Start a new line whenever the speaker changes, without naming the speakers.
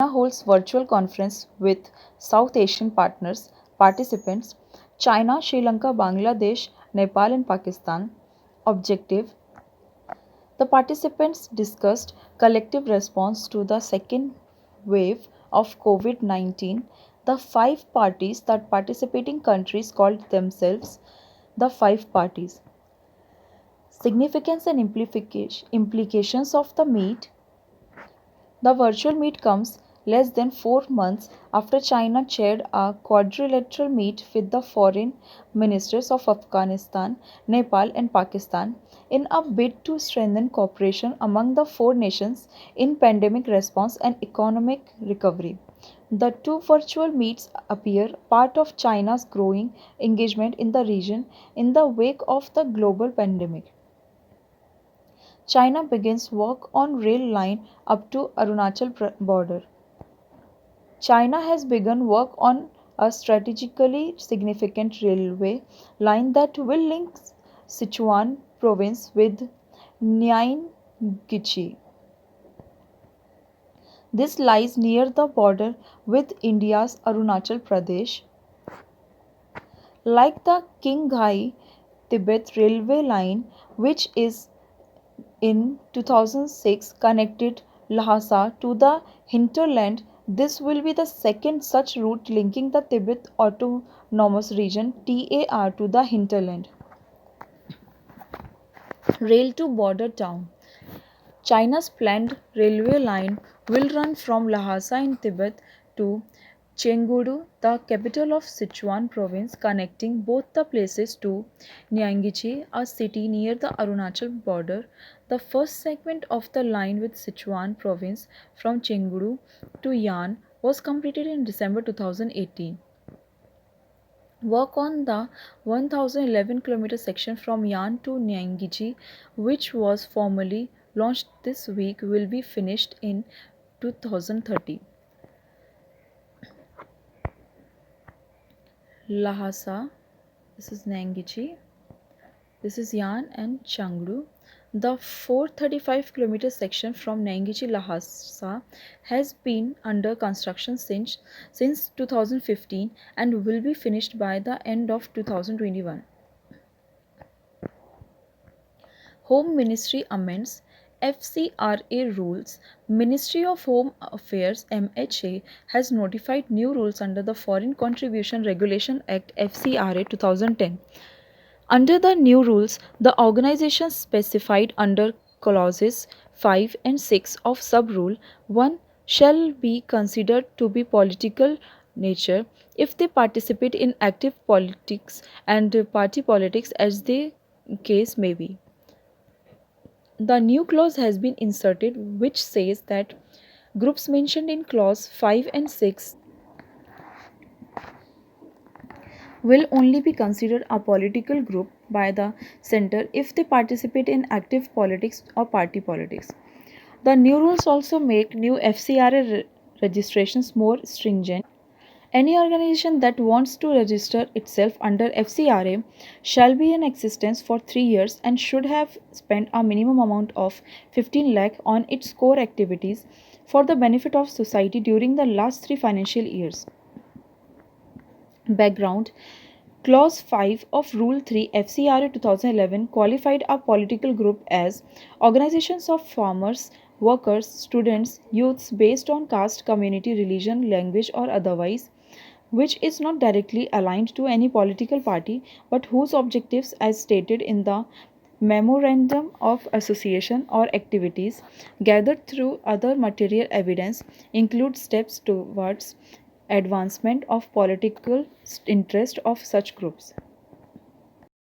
holds virtual conference with South Asian partners, participants, China, Sri Lanka, Bangladesh, Nepal and Pakistan. Objective: the participants discussed collective response to the second wave of COVID-19. The five parties that participating countries called themselves the five parties. Significance and implications of the meet. The virtual meet comes less than 4 months after China chaired a quadrilateral meet with the foreign ministers of Afghanistan, Nepal, and Pakistan in a bid to strengthen cooperation among the four nations in pandemic response and economic recovery. The two virtual meets appear part of China's growing engagement in the region in the wake of the global pandemic. China begins work on rail line up to Arunachal border. China has begun work on a strategically significant railway line that will link Sichuan province with Nyaingchi. This lies near the border with India's Arunachal Pradesh. Like the Qinghai Tibet railway line, which is in 2006 connected Lhasa to the hinterland. This will be the second such route linking the Tibet Autonomous Region TAR to the hinterland. Rail to border town. China's planned railway line will run from Lhasa in Tibet to Chengdu, the capital of Sichuan province, connecting both the places to Nyaingchi, a city near the Arunachal border. The first segment of the line with Sichuan province from Chengdu to Yan was completed in December 2018. Work on the 1011-kilometer section from Yan to Nyaingchi, which was formally launched this week, will be finished in 2030. Lhasa, this is Nyaingchi, this is Yan and Chengdu. The 435-kilometer section from Nyaingchi Lhasa has been under construction since 2015 and will be finished by the end of 2021. Home Ministry amends FCRA rules. Ministry of Home Affairs MHA has notified new rules under the Foreign Contribution Regulation Act FCRA 2010. Under the new rules, the organizations specified under clauses 5 and 6 of sub-rule 1 shall be considered to be political nature if they participate in active politics and party politics as the case may be. The new clause has been inserted which says that groups mentioned in clause 5 and 6 will only be considered a political group by the center if they participate in active politics or party politics. The new rules also make new FCRA registrations more stringent. Any organization that wants to register itself under FCRA shall be in existence for 3 years and should have spent a minimum amount of 15 lakh on its core activities for the benefit of society during the last 3 financial years. Background: Clause 5 of Rule 3 FCRA 2011 qualified a political group as organizations of farmers, workers, students, youths based on caste, community, religion, language, or otherwise, which is not directly aligned to any political party but whose objectives, as stated in the memorandum of association or activities gathered through other material evidence, include steps towards advancement of political interest of such groups.